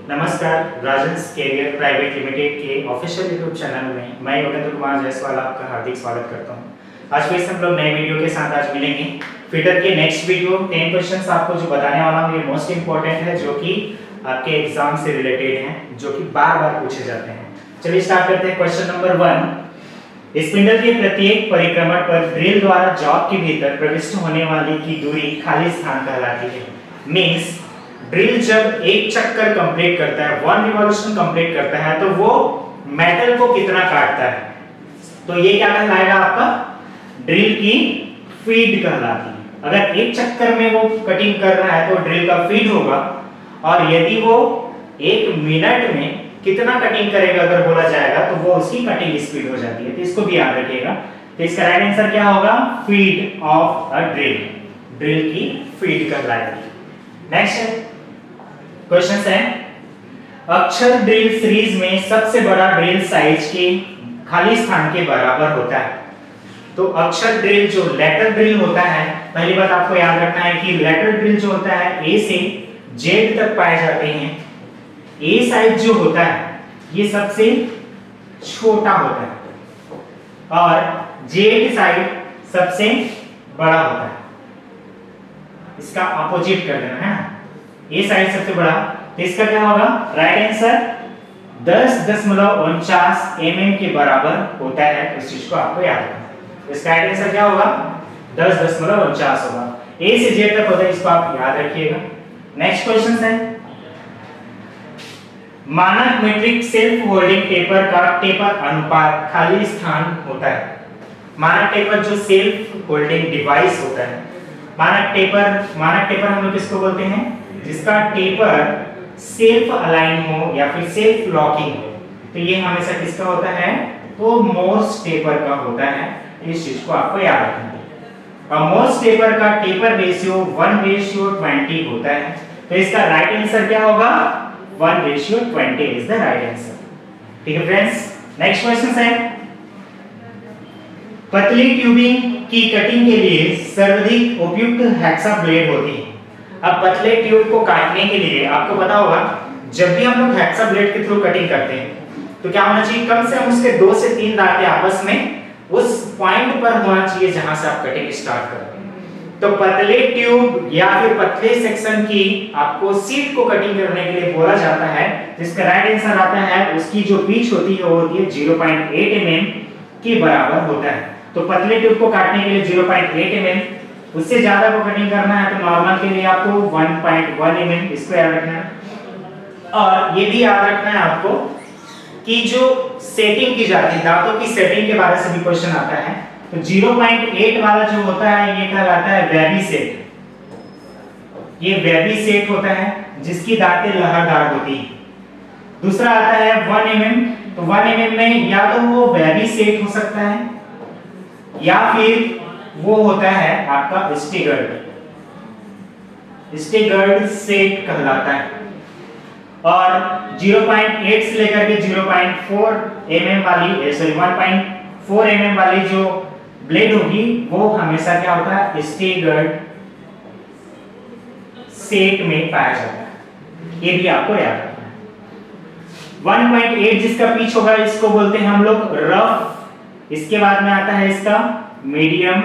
नमस्कार, Rajans career private limited के official YouTube channel में मैं योगेंद्र कुमार जायसवाल आपका हार्दिक स्वागत करता हूं। आज फिर से हम लोग नए वीडियो के साथ आज मिलेंगे। फीडर के नेक्स्ट वीडियो 10 क्वेश्चंस आपको जो बताने वाला हूं ये मोस्ट इंपॉर्टेंट है, जो कि आपके एग्जाम से रिलेटेड हैं, जो कि बार-बार पूछे जाते हैं। चलिए स्टार्ट करते हैं। क्वेश्चन नंबर 1, स्पिंडल के प्रत्येक परिक्रमण पर ड्रिल द्वारा जॉब के भीतर प्रविष्ट होने वाली की दूरी खाली स्थान कहलाती है। मींस ड्रिल जब एक चक्कर कंप्लीट करता है, 1 रिवॉल्यूशन कंप्लीट करता है, तो वो मेटल को कितना काटता है, तो ये क्या कहलाएगा आपका ड्रिल की फीड कहलाती है। अगर एक चक्कर में वो कटिंग कर रहा है तो ड्रिल का फीड होगा, और यदि वो 1 मिनट में कितना कटिंग करेगा अगर बोला जाएगा तो वो उसकी कटिंग स्पीड हो जाती है। तो इसको भी याद रखिएगा। तो इसका राइट आंसर क्या होगा? Feed of a drill, drill की फीड कहलाएगी। नेक्स्ट क्वेश्चन है, अक्षर ड्रिल सीरीज में सबसे बड़ा ड्रिल साइज के खाली स्थान के बराबर होता है। तो अक्षर ड्रिल जो लेटर ड्रिल होता है, पहली बात आपको याद रखना है कि लेटर ड्रिल जो होता है ए से जेड तक पाए जाते हैं। ए साइज जो होता है ये सबसे छोटा होता है और जेड साइज सबसे बड़ा होता है। इसका अपोजिट कर देना है ना, ए साइड सबसे बड़ा, तो इसका क्या होगा? राइट आंसर 10.49 mm के बराबर होता है। इस चीज को आपको याद रखना है। इसका राइट आंसर क्या होगा? 10.49 होगा। ए से जेड तक होता है, इसको आप याद रखिएगा। नेक्स्ट क्वेश्चन है, मानक मीट्रिक सेल्फ होल्डिंग टेपर का टेपर अनुपात खाली स्थान होता है। मानक टेपर जो सेल्फ होल्डिंग डिवाइस होता है, मानक टेपर हम लोग किसको बोलते हैं? जिसका टेपर सेल्फ अलाइन हो या फिर सेल्फ लॉकिंग हो, तो ये हमेशा किसका होता है? तो मोर्स टेपर का होता है। इस चीज को आपको याद रखना है। और मोर्स टेपर का टेपर रेशियो 1:20 होता है। तो इसका राइट आंसर क्या होगा? 1:20 इज द राइट आंसर। ठीक है फ्रेंड्स, नेक्स्ट क्वेश्चन है, पतली ट्यूबिंग की कटिंग के लिए सर्वाधिक उपयुक्त हेक्सा ब्लेड होती है। अब पतले ट्यूब को काटने के लिए आपको पता होगा, जब भी हम लोग हेक्सा ब्लेड के थ्रू कटिंग करते हैं तो क्या होना चाहिए? कम से कम उसके 2 से 3 दांते आपस में उस पॉइंट पर होना चाहिए जहां से आप कटिंग स्टार्ट करते हैं। तो पतले ट्यूब या फिर पतले सेक्शन की आपको सीट को कटिंग करने के लिए बोला जाता है, जिसका राइट आंसर आता है उसकी जो पिच होती है वो होती है 0.8 mm के बराबर होता है। तो पतले ट्यूब को काटने के लिए 0.8 mm, उससे ज्यादा को कटिंग करना है तो नॉर्मल के लिए आपको 1.1 mm, इसको याद रखना है। और ये भी याद रखना है आपको कि जो सेटिंग की जाती है, दांतों की सेटिंग के बारे से भी क्वेश्चन आता है। तो 0.8 वाला जो होता है ये कहलाता है वेबी सेट। ये वेबी सेट होता है जिसकी दांतें लहरदार होती है। दूसरा आता है 1 mm, तो 1 mm में या तो वो वेबी सेट हो सकता है या फिर वो होता है आपका स्टेगर्ड सेट कहलाता है। और 0.8 से लेकर के 0.4 mm वाली 1.4 mm वाली जो ब्लेड होगी वो हमेशा क्या होता है? स्टेगर्ड सेट में पाया जाता है। ये भी आपको याद रखना है। 1.8 जिसका पिच होगा इसको बोलते हैं हम लोग रफ। इसके बाद में आता है इसका मीडियम,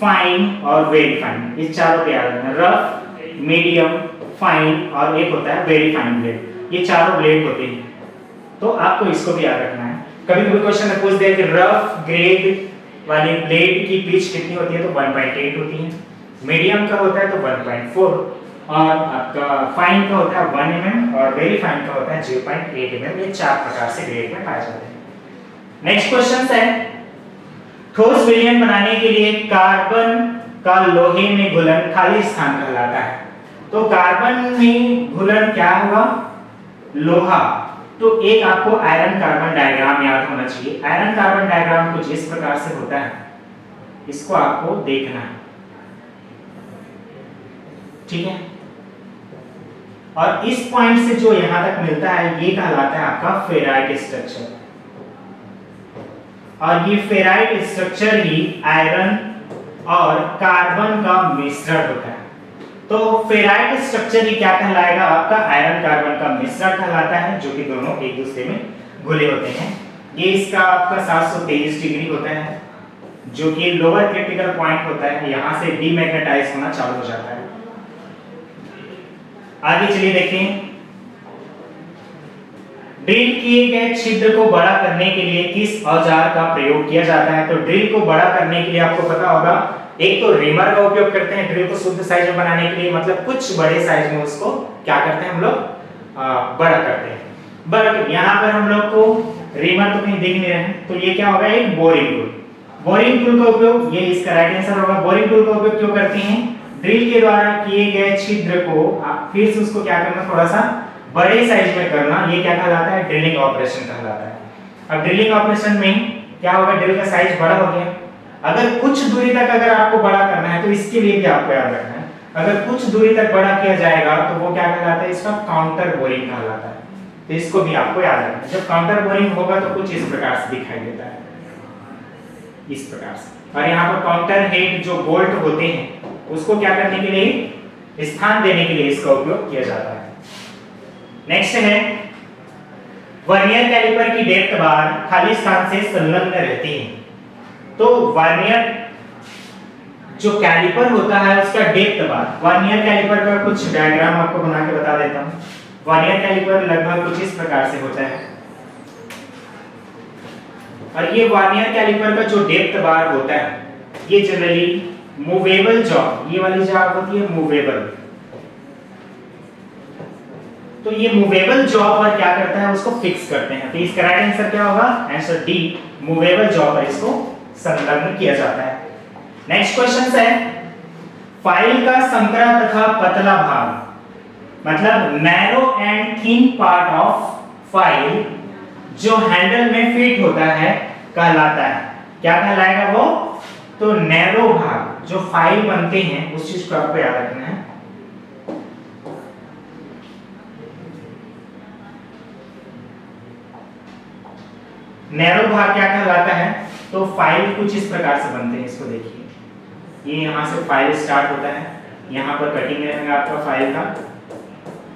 फाइन और वेरी फाइन। इस चारों पे याद रखना, रफ, मीडियम, फाइन और एक होता है वेरी फाइन ब्लेड। ये चारों ब्लेड होते हैं, तो आपको इसको भी याद रखना है। कभी-कभी क्वेश्चन में पूछ दे कि रफ ग्रेड वाली ब्लेड की पिच कितनी होती है, तो 1.8 होती है। मीडियम का होता है तो 1.4 और आपका फाइन का होता है 1 mm और वेरी फाइन का होता है 0.8 mm। ये 4 प्रकार से ग्रेड में पाए जाते हैं। नेक्स्ट क्वेश्चन है, ठोस विलयन बनाने के लिए कार्बन का लोहे में घुलन खाली स्थान कहलाता है। तो कार्बन में घुलन क्या होगा? लोहा। तो एक आपको आयरन कार्बन डायग्राम याद होना चाहिए। आयरन कार्बन डायग्राम कुछ इस प्रकार से होता है, इसको आपको देखना है, ठीक है। और इस पॉइंट से जो यहां तक मिलता है ये कहलाता है आपका फेराइट स्ट्रक्चर। और ये फेराइट स्ट्रक्चर ही आयरन और कार्बन का मिश्रण होता है। तो फेराइट स्ट्रक्चर ही क्या कहलाएगा? आपका आयरन कार्बन का मिश्रण कहलाता है, जो कि दोनों एक दूसरे में घुले होते हैं। ये इसका आपका 723 डिग्री होता है, जो कि लोअर क्रिटिकल पॉइंट होता है, यहां से डीमैग्नेटाइज होना चालू हो जाता है। आगे चलिए देखें, ड्रिल किए गए छिद्र को बड़ा करने के लिए किस औजार का प्रयोग किया जाता है? तो ड्रिल को बड़ा करने के लिए आपको पता होगा, एक तो रीमर का उपयोग करते हैं ड्रिल को शुद्ध साइज में बनाने के लिए, मतलब कुछ बड़े साइज में उसको क्या करते हैं हम लोग, बड़ा करते हैं। बट यहाँ पर हम लोग को रीमर तो कहीं दिख नहीं रहे हैं, तो ये क्या होगा, एक बोरिंग टूल। बोरिंग टूल का उपयोग, ये इसका राइट आंसर होगा। बोरिंग टूल का उपयोग क्यों करते हैं? ड्रिल के द्वारा किए गए छिद्र को फिर से उसको क्या करना, थोड़ा सा बड़े साइज में करना, ये क्या कहलाता है, ड्रिलिंग ऑपरेशन कहलाता है। अब ड्रिलिंग ऑपरेशन में क्या होगा, ड्रिल का साइज बड़ा हो गया। अगर कुछ दूरी तक अगर आपको बड़ा करना है तो इसके लिए भी आपको याद रखना है, अगर कुछ दूरी तक बड़ा किया जाएगा तो वो क्या कहलाता है, इसका काउंटर बोरिंग कहलाता है। तो इसको भी आपको याद रखना है। जब काउंटर बोरिंग होगा तो कुछ इस प्रकार से दिखाई देता है, इस प्रकार से। और यहाँ पर काउंटर हेड जो बोल्ट होते हैं उसको क्या करने के लिए, स्थान देने के लिए इसका उपयोग किया जाता है। नेक्स्ट है, वर्नियर कैलिपर की डेप्थ बार खाली स्थान से संलग्न रहती है। तो वर्नियर जो कैलिपर होता है उसका डेप्थ बार, वर्नियर कैलिपर का कुछ डायग्राम आपको बना के बता देता हूं। वर्नियर कैलिपर लगभग कुछ इस प्रकार से होता है, और ये वर्नियर कैलिपर का जो डेप्थ बार होता है ये जनरली मूवेबल जॉब, ये वाली जॉब होती है मूवेबल। तो ये मूवेबल जॉब पर क्या करता है, उसको फिक्स करते हैं। तो इसका राइट आंसर क्या होगा, आंसर डी, मूवेबल जॉब पर इसको संलग्न किया जाता है। नेक्स्ट क्वेश्चन है, फाइल का संकरा तथा पतला भाग, मतलब narrow and thin part of file जो हैंडल में फिट होता है कहलाता है, क्या कहलाएगा वो, तो नैरो भाग जो फाइल बनते हैं उस चीज को आपको याद रखना है। नैरो भाग क्या कहलाता है, तो फाइल कुछ इस प्रकार से बनते हैं, इसको देखिए, ये यहाँ से फाइल स्टार्ट होता है, यहाँ पर कटिंग रहेगा आपका फाइल का,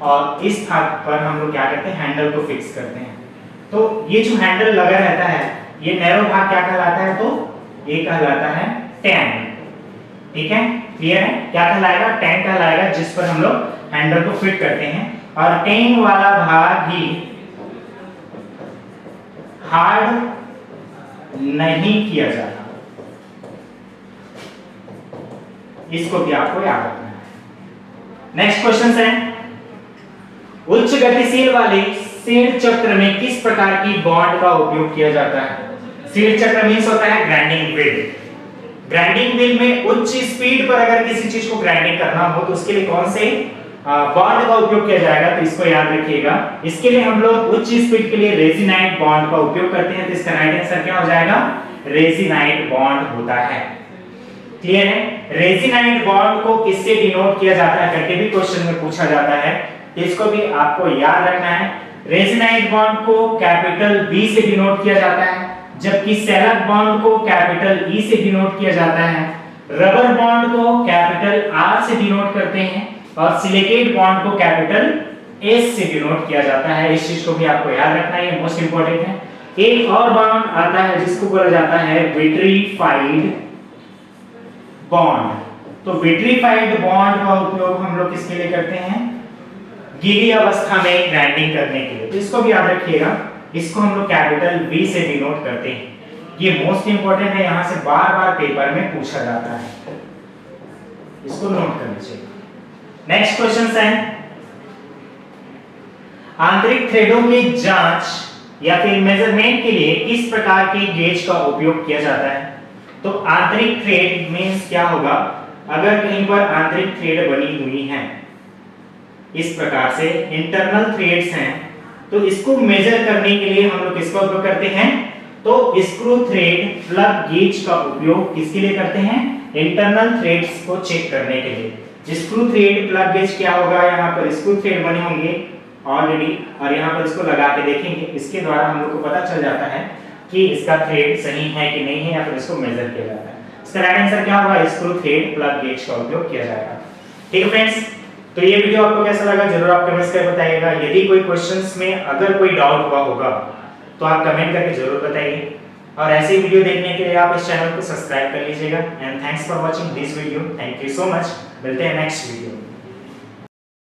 और इस भाग पर हम लोग क्या करते हैं, हैंडल को फिक्स करते हैं। तो ये जो हैंडल लगा रहता है ये नैरो भाग क्या कहलाता है, तो ये कहलाता है टैंग। ठीक है, क्लियर है, क्या कहलाएगा, टैंग कहलाएगा, जिस पर हम लोग हैंडल को फिट करते हैं। और टैंग वाला भाग ही हार्ड नहीं किया जाता, इसको भी आपको याद रखना है। नेक्स्ट क्वेश्चन है, उच्च गतिशील वाले सीड चक्र में किस प्रकार की बॉन्ड का उपयोग किया जाता है? सीड चक्र मींस होता है ग्राइंडिंग व्हील। ग्राइंडिंग व्हील में उच्च स्पीड पर अगर किसी चीज को ग्राइंडिंग करना हो तो उसके लिए कौन से बॉन्ड का उपयोग किया जाएगा, तो इसको याद रखिएगा। इसके लिए हम लोग उच्च स्पीड के लिए रेजिनाइट बॉन्ड का उपयोग करते हैं। तो इसका राइट आंसर क्या हो जाएगा, रेजिनाइट बॉन्ड होता है। क्लियर है, रेजिनाइट बॉन्ड को किससे डिनोट किया जाता है करके भी क्वेश्चन में पूछा जाता है, इसको भी आपको याद रखना है। रेजिनाइट बॉन्ड को कैपिटल बी से डिनोट किया जाता है, जबकि सेलक बॉन्ड को कैपिटल ई से डिनोट किया जाता है। रबर बॉन्ड को कैपिटल आर से डिनोट करते हैं, और सिलिकेट बॉन्ड को कैपिटल एस से डिनोट किया जाता है। इस चीज को भी आपको याद रखना है, ये मोस्ट इंपॉर्टेंट है। एक और बॉन्ड आता है जिसको बोला जाता है विट्रीफाइड बॉन्ड। तो विट्रीफाइड बॉन्ड का उपयोग हम लोग किसके लिए करते हैं, गीली अवस्था में ग्राइंडिंग करने के लिए। तो इसको भी याद रखिएगा, इसको हम लोग कैपिटल बी से डिनोट करते हैं। ये मोस्ट इंपॉर्टेंट है, यहां से बार-बार पेपर में पूछा जाता है, इसको नोट कर लीजिए। नेक्स्ट क्वेश्चन है, आंतरिक थ्रेडों की जांच या फिर मेजरमेंट के लिए किस प्रकार के गेज का उपयोग किया जाता है? तो आंतरिक थ्रेड मींस क्या होगा, अगर कहीं पर आंतरिक थ्रेड बनी हुई है इस प्रकार से, इंटरनल थ्रेड्स हैं, तो इसको मेजर करने के लिए हम लोग किसका उपयोग करते हैं, तो स्क्रू थ्रेड प्लग गेज का उपयोग किसके लिए करते हैं, इंटरनल थ्रेड्स को चेक करने के लिए। स्क्रू थ्रेड प्लग गेज क्या होगा, यहाँ पर स्क्रू थ्रेड बने होंगे ऑलरेडी, और यहाँ पर इसको लगा के देखेंगे, इसके द्वारा हम लोग को पता चल जाता है कि इसका थ्रेड सही है कि नहीं है, या फिर इसको मेजर किया जाता है। इसका राइट आंसर क्या होगा, स्क्रू थ्रेड प्लग गेज का उपयोग किया जाएगा। ठीक है फ्रेंड्स, तो ये वीडियो आपको कैसा लगा जरूर आप कमेंट्स करके बताइएगा। यदि कोई क्वेश्चंस में अगर कोई डाउट हुआ होगा तो आप कमेंट करके जरूर बताइए, और ऐसी वीडियो देखने के लिए आप इस चैनल को सब्सक्राइब कर लीजिएगा। And thanks for watching this video. Thank you so much. मिलते हैं नेक्स्ट वीडियो।